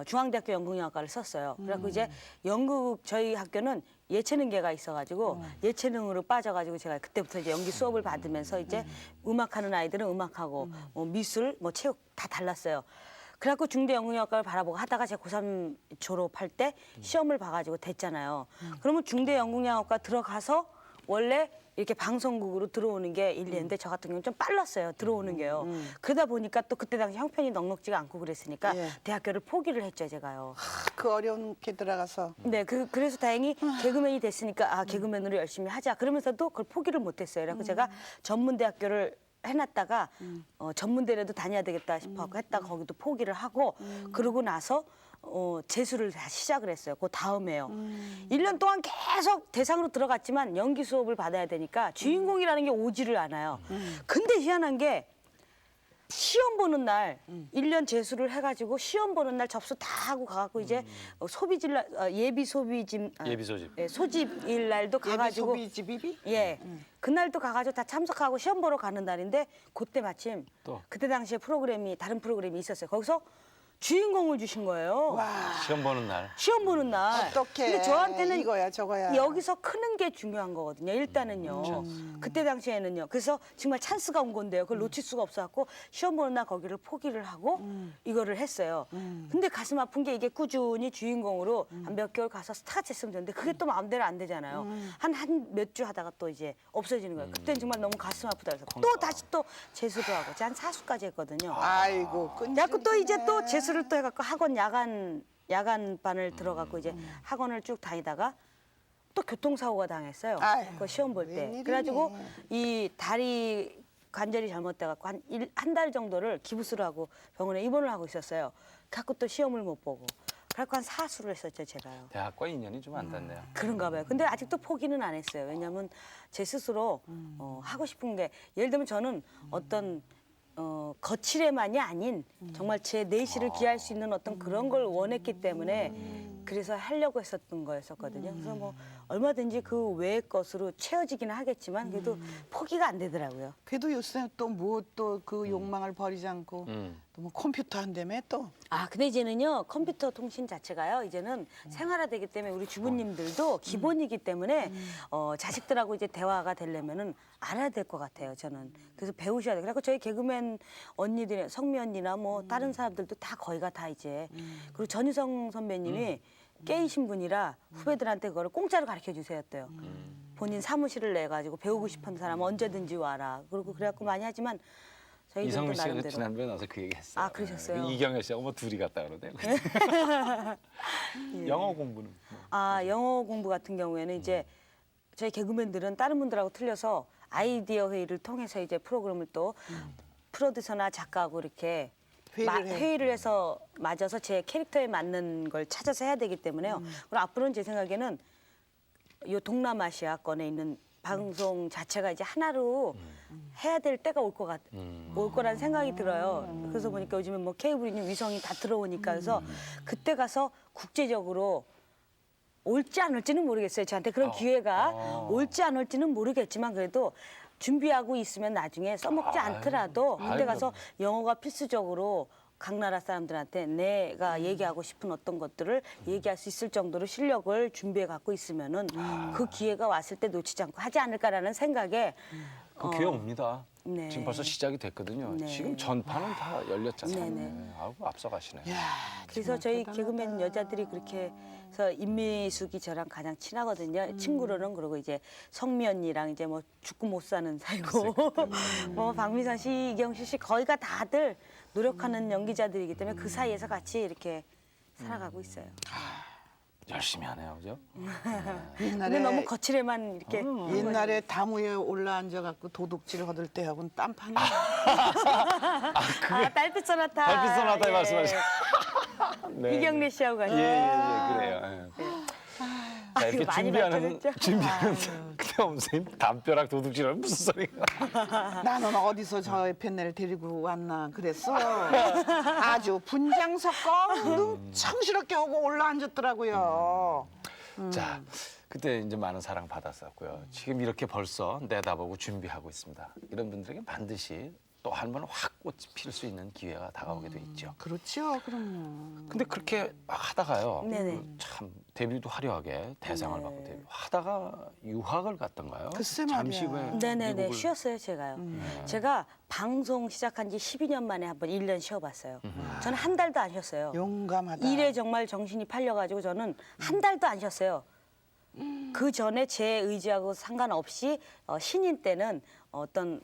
중앙대학교 연극영화과를 썼어요. 그래갖고 이제 연극 저희 학교는 예체능계가 있어가지고 예체능으로 빠져가지고 제가 그때부터 이제 연기 수업을 받으면서 이제 음악하는 아이들은 음악하고 뭐 미술, 뭐 체육 다 달랐어요. 그래갖고 중대 연극영화과를 바라보고 하다가 제가 고3 졸업할 때 시험을 봐가지고 됐잖아요. 그러면 중대 연극영화과 들어가서 원래 이렇게 방송국으로 들어오는 게 일리인데 저 같은 경우는 좀 빨랐어요. 들어오는 게요. 그러다 보니까 또 그때 당시 형편이 넉넉지가 않고 그랬으니까 예. 대학교를 포기를 했죠, 제가요. 그 어려운 게 들어가서. 네, 그래서 다행히 개그맨이 됐으니까 개그맨으로 열심히 하자. 그러면서도 그걸 포기를 못했어요. 그래서 제가 전문대학교를 해놨다가 전문대라도 다녀야 되겠다 싶어서 했다가 거기도 포기를 하고 그러고 나서 재수를 다시 시작을 했어요. 그 다음에요. 1년 동안 계속 대상으로 들어갔지만 연기 수업을 받아야 되니까 주인공이라는 게 오지를 않아요. 근데 희한한 게 시험 보는 날 1년 재수를 해가지고 시험 보는 날 접수 다 하고 가갖고 이제 소비질 날 예비 소비집 예비 소집. 예, 소집일 날도 가가지고 예비소비집이비? 예. 그날도 가가지고 다 참석하고 시험 보러 가는 날인데 그때 마침 또? 그때 당시에 다른 프로그램이 있었어요. 거기서 주인공을 주신 거예요. 시험 보는 날. 시험 보는 날. 어떡해. 근데 저한테는 이거야, 저거야. 여기서 크는 게 중요한 거거든요. 일단은요. 그때 당시에는요. 그래서 정말 찬스가 온 건데요. 그걸 놓칠 수가 없어갖고 시험 보는 날 거기를 포기를 하고 이거를 했어요. 근데 가슴 아픈 게 이게 꾸준히 주인공으로 한 몇 개월 가서 스타가 됐으면 되는데 그게 또 마음대로 안 되잖아요. 한 몇 주 하다가 또 이제 없어지는 거예요. 그때는 정말 너무 가슴 아프다 그래서 또 다시 또 재수도 하고 제가 한 4수까지 했거든요. 아이고, 그래갖고 또 이제 또 재수를 또 해갖고 학원 야간반을 들어갖고 이제 학원을 쭉 다니다가 또 교통사고가 당했어요. 아유, 그 시험 볼 때. 웬일이니. 그래가지고 이 다리 관절이 잘못돼갖고 한 달 정도를 기부스를 하고 병원에 입원을 하고 있었어요. 갖고 또 시험을 못 보고. 그래갖고 한 4수를 했었죠, 제가요. 대학과 인연이 좀 안 닿네요. 그런가 봐요. 근데 아직도 포기는 안 했어요. 왜냐하면 제 스스로 하고 싶은 게 예를 들면 저는 어떤 거칠애만이 아닌 정말 제 내실을 기할 수 있는 어떤 그런 걸 원했기 때문에 그래서 하려고 했었던 거였었거든요. 그래서 뭐 얼마든지 그 외의 것으로 채워지기는 하겠지만 그래도 포기가 안 되더라고요. 그래도 요새 또 뭐 또 그 욕망을 버리지 않고 또 뭐 컴퓨터 한다며 또. 아, 근데 이제는요, 컴퓨터 통신 자체가요, 이제는 생활화되기 때문에 우리 주부님들도 기본이기 때문에 자식들하고 이제 대화가 되려면은 알아야 될 것 같아요, 저는. 그래서 배우셔야 돼요. 그래서 저희 개그맨 언니들, 성미 언니나 뭐 다른 사람들도 다 거의가 다 이제. 그리고 전유성 선배님이 깨이신 분이라 후배들한테 그거를 공짜로 가르쳐 주세요였대요. 본인 사무실을 내가지고 배우고 싶은 사람은 언제든지 와라. 그리고 그래갖고 많이 하지만 저희들도 이성민 씨가 나름대로. 지난번에 나서 그 얘기 했어요. 아, 그러셨어요? 이경열 씨하고 뭐 둘이 갔다 그러대요. 영어 공부는 뭐. 아, 영어 공부 같은 경우에는 이제 저희 개그맨들은 다른 분들하고 틀려서 아이디어 회의를 통해서 이제 프로그램을 또 프로듀서나 작가하고 이렇게 회의를 해서 맞아서 제 캐릭터에 맞는 걸 찾아서 해야 되기 때문에요. 그리고 앞으로는 제 생각에는 요 동남아시아권에 있는 방송 자체가 이제 하나로 해야 될 때가 올 거라는 생각이 들어요. 그래서 보니까 요즘에 뭐 케이블이니 위성이 다 들어오니까 그래서 그때 가서 국제적으로 올지 안 올지는 모르겠어요. 저한테 그런 기회가 올지 안 올지는 모르겠지만 그래도 준비하고 있으면 나중에 써먹지 않더라도 그때 가서 영어가 필수적으로 각 나라 사람들한테 내가 얘기하고 싶은 어떤 것들을 얘기할 수 있을 정도로 실력을 준비해 갖고 있으면은 그 기회가 왔을 때 놓치지 않고 하지 않을까라는 생각에 그 기회 옵니다. 네. 지금 벌써 시작이 됐거든요. 네. 지금 전파는 다 열렸잖아요. 네네. 네. 아우 앞서가시네. 그래서 저희 개그맨 여자들이 그렇게 해서 임미숙이 저랑 가장 친하거든요. 친구로는. 그리고 이제 성미 언니랑 이제 뭐 죽고 못 사는 사이고 뭐 박미선 씨, 이경실 씨 거의가 다들 노력하는 연기자들이기 때문에 그 사이에서 같이 이렇게 살아가고 있어요. 열심히 하네요, 그죠? 근데 너무 거칠에만 이렇게 옛날에 담 위에 올라앉아 갖고 도둑질 허들 때하고는 딴판이야. 달빛 소나타. 달빛 소나타 예. 말씀하시죠. 네. 이경래 씨하고 같이. 그래요. 예. 자, 이렇게 많이 준비하는 발전했죠? 그때 선생님 담벼락 도둑질은 무슨 소리가? 나는 어디서 저 에펜넬 데리고 왔나 그랬어. 아주 분장석건 능청스럽게 하고 올라앉았더라고요. 자, 그때 이제 많은 사랑 받았었고요. 지금 이렇게 벌써 내다보고 준비하고 있습니다. 이런 분들에게 반드시 또 한 번 확 꽃이 필 수 있는 기회가 다가오게 돼 있죠. 그렇죠, 그럼요. 근데 그렇게 막 하다가요. 네네. 참 데뷔도 화려하게 대상을 받고 데뷔. 하다가 유학을 갔던가요? 글쎄 잠시 말이야. 후에 네네네, 미국을- 쉬었어요, 제가요. 제가 방송 시작한 지 12년 만에 한번 1년 쉬어봤어요. 저는 한 달도 안 쉬었어요. 용감하다. 일에 정말 정신이 팔려가지고 저는 한 달도 안 쉬었어요. 그 전에 제 의지하고 상관없이 신인 때는 어떤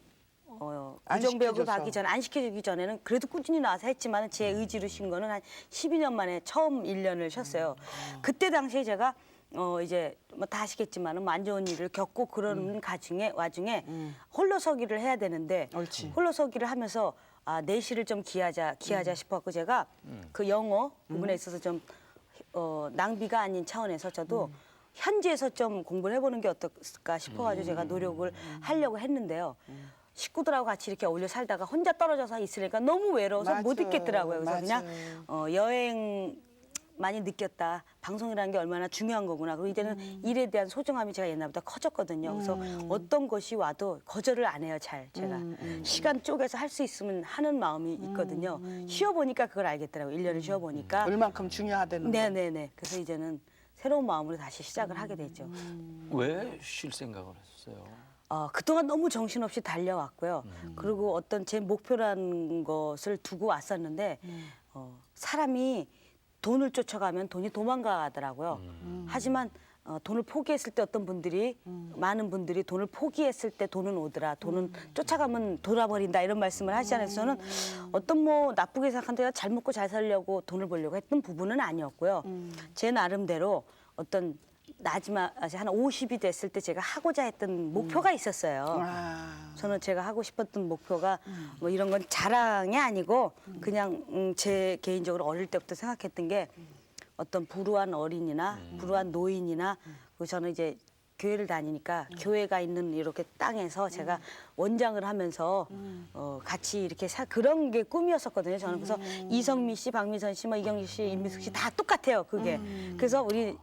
안 고정배역을 시켜줘서. 받기 전에 안 시켜주기 전에는 그래도 꾸준히 나와서 했지만 제 의지로 쉰 거는 한 12년 만에 처음 1년을 쉬었어요. 그때 당시에 제가 이제 뭐 다 아시겠지만은 뭐 안 좋은 일을 겪고 그런 와중에 홀로서기를 해야 되는데 옳지. 홀로서기를 하면서 내실을 좀 기하자 싶어갖고 제가 그 영어 부분에 있어서 좀 낭비가 아닌 차원에서 저도 현지에서 좀 공부를 해보는 게 어떨까 싶어가지고 제가 노력을 하려고 했는데요. 식구들하고 같이 이렇게 어울려 살다가 혼자 떨어져서 있으니까 너무 외로워서 못 맞아, 있겠더라고요. 그래서 맞아. 그냥 여행 많이 느꼈다. 방송이라는 게 얼마나 중요한 거구나. 그리고 이제는 일에 대한 소중함이 제가 옛날보다 커졌거든요. 그래서 어떤 것이 와도 거절을 안 해요, 잘 제가. 시간 쪼개서 할 수 있으면 하는 마음이 있거든요. 쉬어보니까 그걸 알겠더라고요. 1년을 쉬어보니까. 얼만큼 중요하다는 거. 네네네. 그래서 이제는 새로운 마음으로 다시 시작을 하게 되죠. 왜 쉴 생각을 했어요? 그동안 너무 정신없이 달려왔고요. 그리고 어떤 제 목표라는 것을 두고 왔었는데 사람이 돈을 쫓아가면 돈이 도망가더라고요. 하지만 돈을 포기했을 때 어떤 분들이 많은 분들이 돈을 포기했을 때 돈은 오더라. 돈은 쫓아가면 돌아버린다 이런 말씀을 하시잖아요. 저는 어떤 뭐 나쁘게 생각한데 잘 먹고 잘 살려고 돈을 벌려고 했던 부분은 아니었고요. 제 나름대로 어떤 나지막 한 50이 됐을 때 제가 하고자 했던 목표가 있었어요. 저는 제가 하고 싶었던 목표가 뭐 이런 건 자랑이 아니고 그냥 제 개인적으로 어릴 때부터 생각했던 게 어떤 불우한 어린이나 불우한 노인이나 그리고 저는 이제 교회를 다니니까 교회가 있는 이렇게 땅에서 제가 원장을 하면서 같이 이렇게 그런 게 꿈이었었거든요. 저는 그래서 이성미 씨, 박미선 씨, 뭐 이경실 씨, 임미숙 씨 다 똑같아요. 그게. 그래서 우리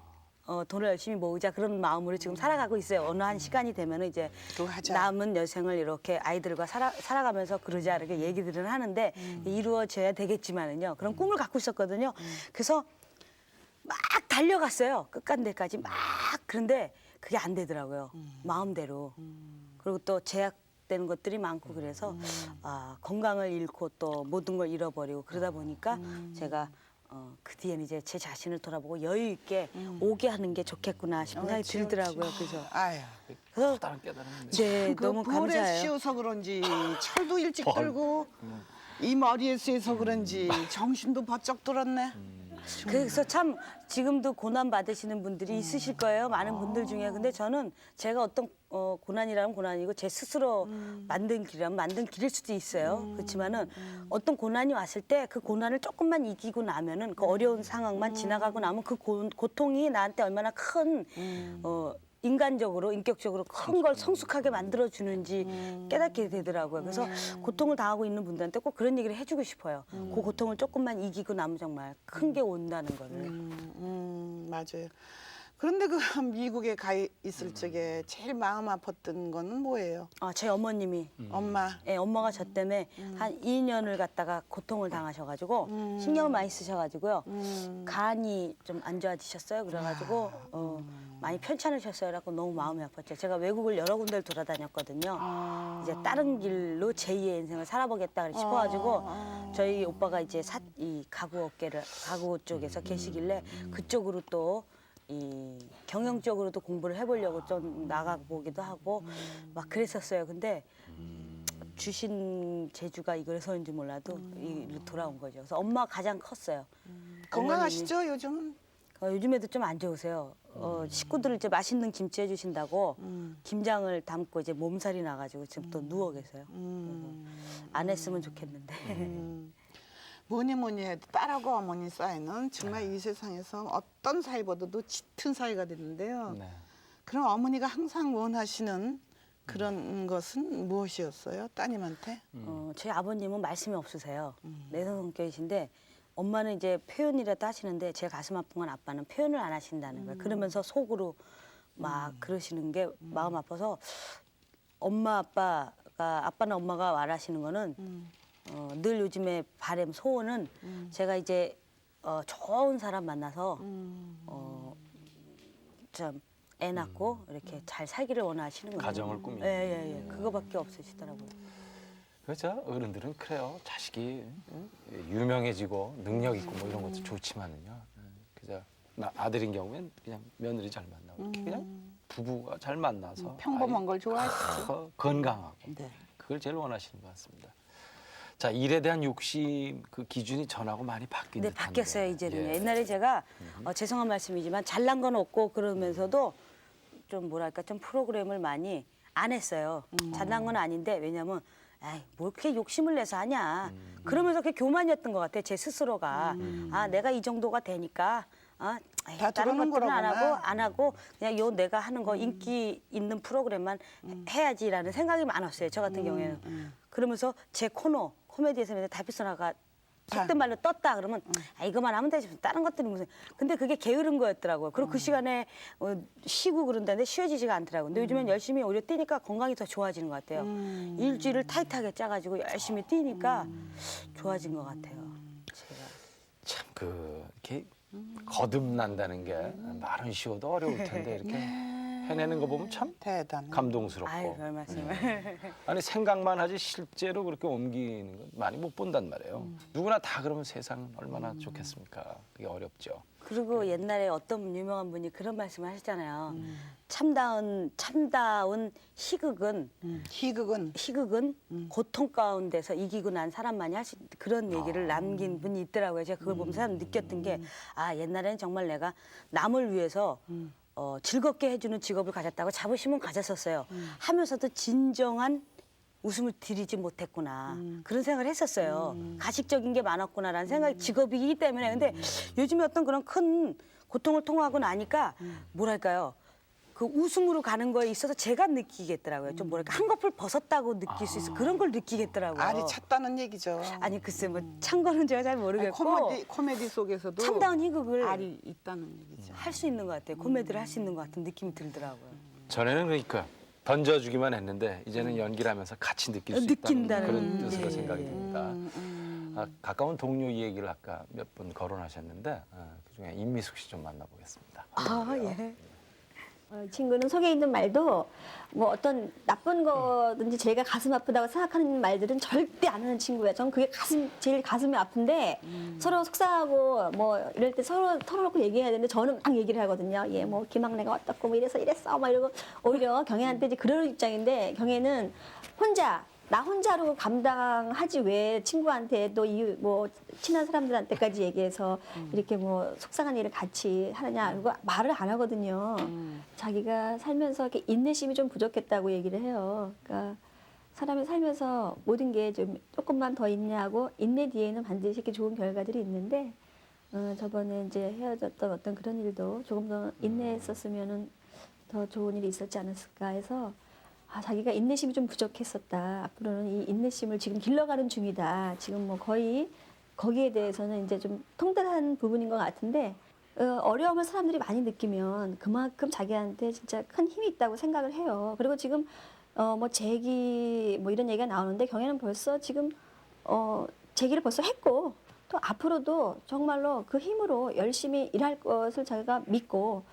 돈을 열심히 모으자 그런 마음으로 지금 살아가고 있어요. 어느 한 시간이 되면은 이제 또 하자. 남은 여생을 이렇게 아이들과 살아가면서 그러자 이렇게 얘기들은 하는데 이루어져야 되겠지만은요. 그런 꿈을 갖고 있었거든요. 그래서 막 달려갔어요. 끝간데까지 막. 그런데 그게 안 되더라고요. 마음대로. 그리고 또 제약되는 것들이 많고 그래서 건강을 잃고 또 모든 걸 잃어버리고 그러다 보니까 제가 그 뒤에는 이제 제 자신을 돌아보고 여유 있게 오게 하는 게 좋겠구나 싶은 생각이 들더라고요. 그래서 아유. 그래서 다른 깨달음인데. 네, 너무 불에 감사해요. 씌워서 그런지 철도 일찍 들고 이 머리에 씌어서 그런지 정신도 번쩍 들었네. 그래서 참 지금도 고난 받으시는 분들이 있으실 거예요. 많은 분들 중에. 근데 저는 제가 어떤 고난이라면 고난이고 제 스스로 만든 길이라면 만든 길일 수도 있어요. 그렇지만은 어떤 고난이 왔을 때 그 고난을 조금만 이기고 나면은 그 어려운 상황만 지나가고 나면 그 고통이 나한테 얼마나 큰 인간적으로 인격적으로 큰 걸 성숙하게 만들어 주는지 깨닫게 되더라고요. 그래서 고통을 당하고 있는 분들한테 꼭 그런 얘기를 해주고 싶어요. 그 고통을 조금만 이기고 나면 정말 큰 게 온다는 거를. 맞아요. 그런데 그 미국에 가 있을 적에 제일 마음 아팠던 거는 뭐예요? 제 어머님이 엄마. 예, 엄마가 저 때문에 한 2년을 갖다가 고통을 당하셔가지고 신경을 많이 쓰셔가지고요. 간이 좀 안 좋아지셨어요. 그래가지고 많이 편찮으셨어요. 그래갖고 너무 마음이 아팠죠. 제가 외국을 여러 군데를 돌아다녔거든요. 이제 다른 길로 제2의 인생을 살아보겠다 싶어가지고 저희 오빠가 이제 이 가구 쪽에서 계시길래 그쪽으로 또 이 경영적으로도 공부를 해보려고 좀 나가보기도 하고 막 그랬었어요. 근데 주신 재주가 이거서인지 몰라도 이리로 돌아온 거죠. 그래서 엄마가 가장 컸어요. 건강하시죠 요즘은? 요즘에도 좀 안 좋으세요. 식구들 이제 맛있는 김치 해주신다고 김장을 담고 이제 몸살이 나가지고 지금 또 누워 계세요. 그래서 안 했으면 좋겠는데. 뭐니 해도 딸하고 어머니 사이는 정말 이 세상에서 어떤 사이보다도 짙은 사이가 되는데요. 네. 그럼 어머니가 항상 원하시는 그런 것은 무엇이었어요? 따님한테? 저희 아버님은 말씀이 없으세요. 내성 성격이신데 엄마는 이제 표현이라도 하시는데 제 가슴 아픈 건 아빠는 표현을 안 하신다는 거예요. 그러면서 속으로 막 그러시는 게 마음 아파서 아빠나 엄마가 말하시는 거는 늘 요즘에 바람 소원은 제가 이제 좋은 사람 만나서 참 애 낳고 이렇게 잘 살기를 원하시는 거예요. 가정을 꾸미는. 예. 그거밖에 없으시더라고요. 그렇죠. 어른들은 그래요. 자식이 유명해지고 능력 있고 뭐 이런 것도 좋지만은요. 그죠. 아들인 경우엔 그냥 며느리 잘 만나고 그냥 부부가 잘 만나서 평범한 걸 좋아하시죠. 건강하고 네. 그걸 제일 원하시는 것 같습니다. 자, 일에 대한 욕심 그 기준이 전하고 많이 바뀐 네, 듯한데. 바뀌었어요, 이제는요. 예. 옛날에 제가 죄송한 말씀이지만 잘난 건 없고 그러면서도 좀 뭐랄까 좀 프로그램을 많이 안 했어요. 잘난 건 아닌데 왜냐면 에이, 뭘 그렇게 욕심을 내서 하냐. 그러면서 그게 교만이었던 것 같아요, 제 스스로가. 내가 이 정도가 되니까 에이, 다 다른 들어오는 것들은 거라구나. 안 하고 그냥 요 내가 하는 거 인기 있는 프로그램만 해야지라는 생각이 많았어요, 저 같은 경우에는. 그러면서 제 코미디에서 맨날 다비소나가 속된 말로 떴다 그러면 이거만 하면 되지 다른 것들은 무슨 근데 그게 게으른 거였더라고요. 그리고 그 시간에 쉬고 그런다는데 쉬어지지가 않더라고요. 근데 요즘엔 열심히 오히려 뛰니까 건강이 더 좋아지는 것 같아요. 일주일을 타이트하게 짜가지고 열심히 뛰니까 좋아진 것 같아요. 제가. 참 이렇게 거듭난다는 게 말은 쉬워도 어려울 텐데 이렇게 해내는 거 보면 참 대단. 감동스럽고. 아유, 별 말씀을. 아니 생각만 하지 실제로 그렇게 옮기는 건 많이 못 본단 말이에요. 누구나 다 그러면 세상은 얼마나 좋겠습니까? 그게 어렵죠. 그리고 옛날에 어떤 유명한 분이 그런 말씀을 하셨잖아요. 참다운 희극은 희극은 고통 가운데서 이기고 난 사람만이 할 수 그런 얘기를 남긴 분이 있더라고요. 제가 그걸 보면서 느꼈던 게 옛날에는 정말 내가 남을 위해서 즐겁게 해주는 직업을 가졌다고 자부심은 가졌었어요. 하면서도 진정한 웃음을 드리지 못했구나. 그런 생각을 했었어요. 가식적인 게 많았구나라는 생각이 직업이기 때문에. 근데 요즘에 어떤 그런 큰 고통을 통하고 나니까 뭐랄까요. 그 웃음으로 가는 거에 있어서 제가 느끼겠더라고요. 좀 뭐랄까 한꺼풀 벗었다고 느낄 수 있어. 그런 걸 느끼겠더라고요. 알이 찼다는 얘기죠. 아니 글쎄 뭐 찬 거는 제가 잘 아니, 모르겠고 코미디 속에서도 참다운 희극을 알이 있다는 얘기죠. 할 수 있는 것 같아요. 코미디를 할 수 있는 것 같은 느낌이 들더라고요. 전에는 그러니까 던져주기만 했는데 이제는 연기를 하면서 같이 느낄 수 있다는 느낀다는, 그런 뜻으로 네. 생각이 듭니다. 가까운 동료 얘기를 아까 몇 분 거론하셨는데 그중에 임미숙 씨 좀 만나보겠습니다. 아 예. 친구는 속에 있는 말도 뭐 어떤 나쁜 거든지 제가 가슴 아프다고 생각하는 말들은 절대 안 하는 친구예요. 전 그게 제일 가슴이 아픈데 서로 속상하고 뭐 이럴 때 서로 털어놓고 얘기해야 되는데 저는 막 얘기를 하거든요. 얘 뭐 김학래가 어떻고 뭐 이랬어 막 이러고 오히려 경혜한테 이제 그럴 입장인데 경혜는 나 혼자로 감당하지 왜 친구한테 또 뭐 친한 사람들한테까지 얘기해서 이렇게 뭐 속상한 일을 같이 하느냐 이거 말을 안 하거든요. 자기가 살면서 이렇게 인내심이 좀 부족했다고 얘기를 해요. 그러니까 사람이 살면서 모든 게 좀 조금만 더 인내하고 인내 뒤에는 반드시 이렇게 좋은 결과들이 있는데 저번에 이제 헤어졌던 어떤 그런 일도 조금 더 인내했었으면은 더 좋은 일이 있었지 않았을까 해서 자기가 인내심이 좀 부족했었다. 앞으로는 이 인내심을 지금 길러가는 중이다. 지금 뭐 거의 거기에 대해서는 이제 좀 통달한 부분인 것 같은데 어려움을 사람들이 많이 느끼면 그만큼 자기한테 진짜 큰 힘이 있다고 생각을 해요. 그리고 지금 뭐 재기 뭐 이런 얘기가 나오는데 경혜는 벌써 지금 재기를 벌써 했고 또 앞으로도 정말로 그 힘으로 열심히 일할 것을 자기가 믿고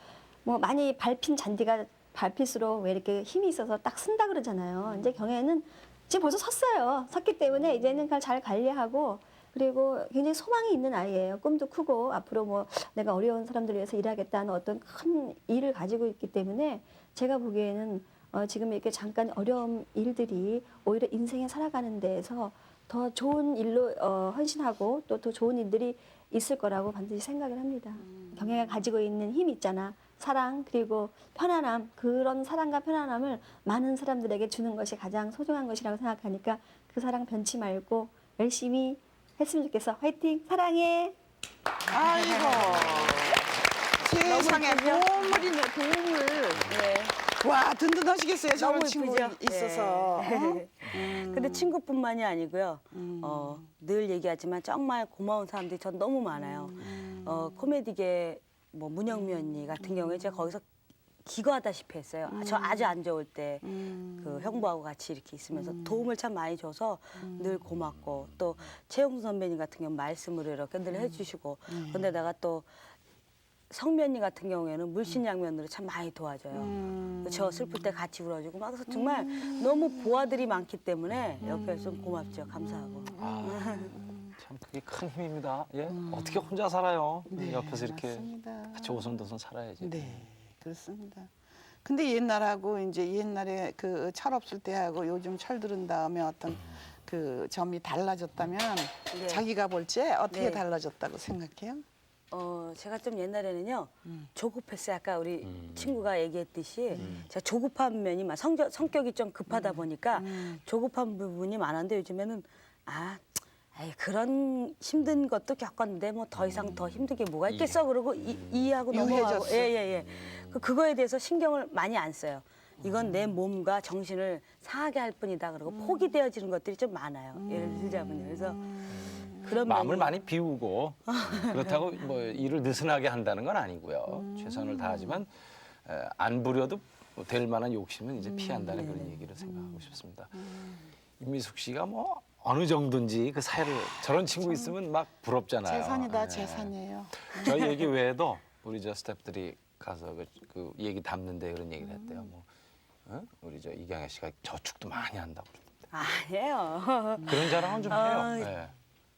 뭐 많이 밟힌 잔디가 밟힐수록 왜 이렇게 힘이 있어서 딱 쓴다 그러잖아요. 이제 경혜는 지금 벌써 섰어요. 섰기 때문에 이제는 그걸 잘 관리하고 그리고 굉장히 소망이 있는 아이예요. 꿈도 크고 앞으로 뭐 내가 어려운 사람들을 위해서 일하겠다는 어떤 큰 일을 가지고 있기 때문에 제가 보기에는 지금 이렇게 잠깐 어려운 일들이 오히려 인생에 살아가는 데에서 더 좋은 일로 헌신하고 또 더 좋은 일들이 있을 거라고 반드시 생각을 합니다. 경혜가 가지고 있는 힘 있잖아. 사랑 그리고 편안함 그런 사랑과 편안함을 많은 사람들에게 주는 것이 가장 소중한 것이라고 생각하니까 그 사랑 변치 말고 열심히 했으면 좋겠어. 화이팅 사랑해. 아이고 세상에 보물 와 든든하시겠어요. 저런 너무 친구 예쁘죠? 있어서. 네. 근데 친구뿐만이 아니고요. 늘 얘기하지만 정말 고마운 사람들이 전 너무 많아요. 코미디계 뭐 문영미 언니 같은 경우에 제가 거기서 기거하다시피 했어요. 저 아주 안 좋을 때 그 형부하고 같이 이렇게 있으면서 도움을 참 많이 줘서 늘 고맙고 또 최용수 선배님 같은 경우 말씀을 이렇게 늘 해주시고 근데다가 또 성면이 같은 경우에는 물신양면으로 참 많이 도와줘요. 저 슬플 때 같이 울어주고 막 그래서 정말 너무 보아들이 많기 때문에 옆에서 좀 고맙죠. 감사하고. 참 그게 큰 힘입니다. 예? 어떻게 혼자 살아요? 네, 옆에서 이렇게 맞습니다. 같이 오손도손 살아야지. 네, 그렇습니다. 근데 옛날하고 이제 옛날에 그 철 없을 때하고 요즘 철 들은 다음에 어떤 그 점이 달라졌다면 네. 자기가 볼 때 어떻게 네. 달라졌다고 생각해요? 제가 좀 옛날에는요 조급했어요. 아까 우리 친구가 얘기했듯이 제가 조급한 면이 성격이 좀 급하다 보니까 조급한 부분이 많았는데 요즘에는 에이, 그런 힘든 것도 겪었는데 뭐 더 이상 더 힘든 게 뭐가 있겠어 그러고 이해하고 넘어가고 유해졌어. 예예예 그거에 대해서 신경을 많이 안 써요. 이건 내 몸과 정신을 상하게 할 뿐이다 그러고 포기되어지는 것들이 좀 많아요. 예를 들자면요. 그래서 그런 마음을 면이- 많이 비우고 그렇다고 뭐 일을 느슨하게 한다는 건 아니고요. 최선을 다하지만 안 부려도 될 만한 욕심은 이제 피한다는 그런 얘기를 생각하고 싶습니다. 임미숙 씨가 뭐 어느 정도인지 그 사이를 저런 친구 있으면 막 부럽잖아요. 재산이다, 예. 재산이에요. 저희 얘기 외에도 우리 저 스태프들이 가서 그 얘기 담는데 그런 얘기를 했대요. 뭐 우리 저 이경혜 씨가 저축도 많이 한다고 그러던데. 아니에요. 그런 자랑은 좀 해요. 예.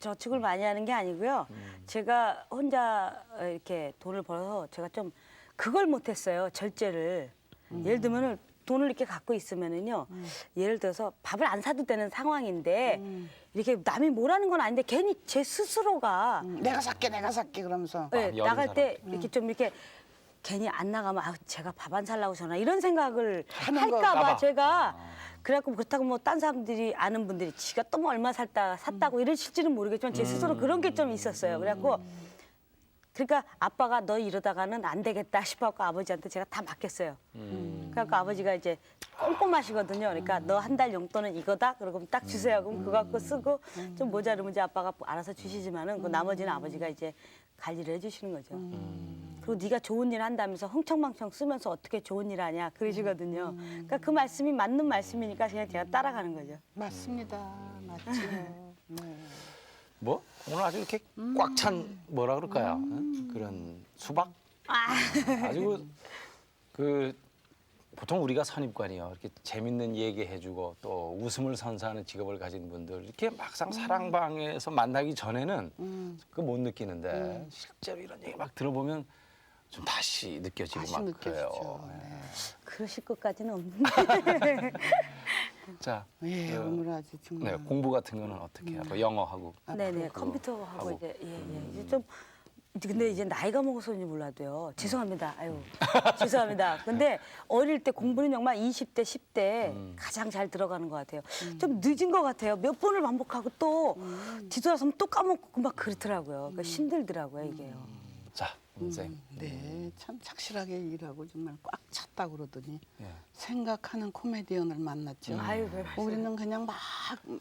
저축을 많이 하는 게 아니고요. 제가 혼자 이렇게 돈을 벌어서 제가 좀 그걸 못했어요. 절제를. 예를 들면은 돈을 이렇게 갖고 있으면은요. 예를 들어서 밥을 안 사도 되는 상황인데 이렇게 남이 뭐라는 건 아닌데 괜히 제 스스로가 내가 살게 그러면서. 네, 여든 나갈 때 사람. 이렇게 좀 이렇게 괜히 안 나가면 제가 밥 안 살라고 저나 이런 생각을 하는 할까 봐 봐. 제가 그래갖고 그렇다고 뭐 딴 사람들이 아는 분들이 지가 또 뭐 얼마 샀다고 이러실지는 모르겠지만 제 스스로 그런 게 좀 있었어요. 그래갖고 그러니까 아빠가 너 이러다가는 안 되겠다 싶어갖고 아버지한테 제가 다 맡겼어요. 그래갖고 아버지가 이제 꼼꼼하시거든요. 그러니까 너 한 달 용돈은 이거다. 그러고 딱 주세요. 그럼 그거 갖고 쓰고 좀 모자르면 이제 아빠가 알아서 주시지만은 그 나머지는 아버지가 이제 관리를 해주시는 거죠. 그리고 네가 좋은 일 한다면서 흥청망청 쓰면서 어떻게 좋은 일 하냐 그러시거든요. 그러니까 그 말씀이 맞는 말씀이니까 그냥 제가 따라가는 거죠. 맞습니다. 맞죠. 네. 뭐 오늘 아주 이렇게 꽉 찬 뭐라 그럴까요? 그런 수박 아주 그 보통 우리가 선입관이요. 이렇게 재밌는 얘기해주고 또 웃음을 선사하는 직업을 가진 분들 이렇게 막상 사랑방에서 만나기 전에는 그거 못 느끼는데 실제로 이런 얘기 막 들어보면 좀 다시 느껴지고 다시 막 느껴지죠. 그래요. 네. 그러실 것까지는 없는데. 자, 예, 오늘 아주 정말. 네, 공부 같은 거는 어떻게 하고 영어하고 네네 그거 컴퓨터하고 하고. 이제 이제 좀 근데 이제 나이가 먹어서인지 몰라도요. 죄송합니다. 아유 죄송합니다. 근데 어릴 때 공부는 정말 20대 10대 가장 잘 들어가는 것 같아요. 좀 늦은 것 같아요. 몇 번을 반복하고 또 뒤돌아서면 또 까먹고 막 그렇더라고요. 그러니까 힘들더라고요 이게요. 자, 선생. 네, 참 착실하게 일하고 정말 꽉 찼다 그러더니 예. 생각하는 코미디언을 만났죠. 아유, 별 말씀. 우리는 그냥 막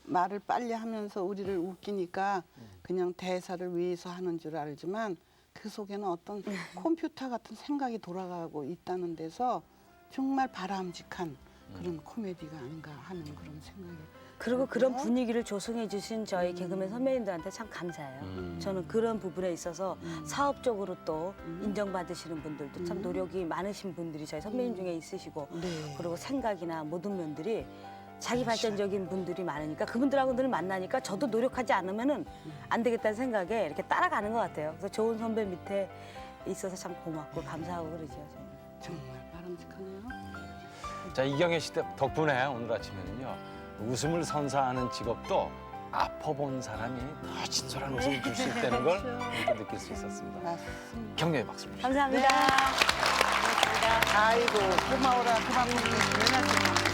말을 빨리 하면서 우리를 웃기니까 그냥 대사를 위해서 하는 줄 알지만 그 속에는 어떤 컴퓨터 같은 생각이 돌아가고 있다는 데서 정말 바람직한 그런 코미디가 아닌가 하는 그런 생각이. 그리고 그런 분위기를 조성해 주신 저희 개그맨 선배님들한테 참 감사해요. 저는 그런 부분에 있어서 사업적으로 또 인정받으시는 분들도 참 노력이 많으신 분들이 저희 선배님 중에 있으시고 네. 그리고 생각이나 모든 면들이 자기 발전적인 분들이 많으니까 그분들하고 늘 만나니까 저도 노력하지 않으면은 안 되겠다는 생각에 이렇게 따라가는 것 같아요. 그래서 좋은 선배 밑에 있어서 참 고맙고 감사하고 그러죠. 저는. 정말 바람직하네요. 자, 이경혜 씨 덕분에 오늘 아침에는요. 웃음을 선사하는 직업도 아파본 사람이 더 진솔한 웃음을 줄 수 있다는 걸 이렇게 느낄 수 있었습니다. 맞습니다. 격려의 박수 주시죠. 감사합니다. 아이고 고마워라 그만.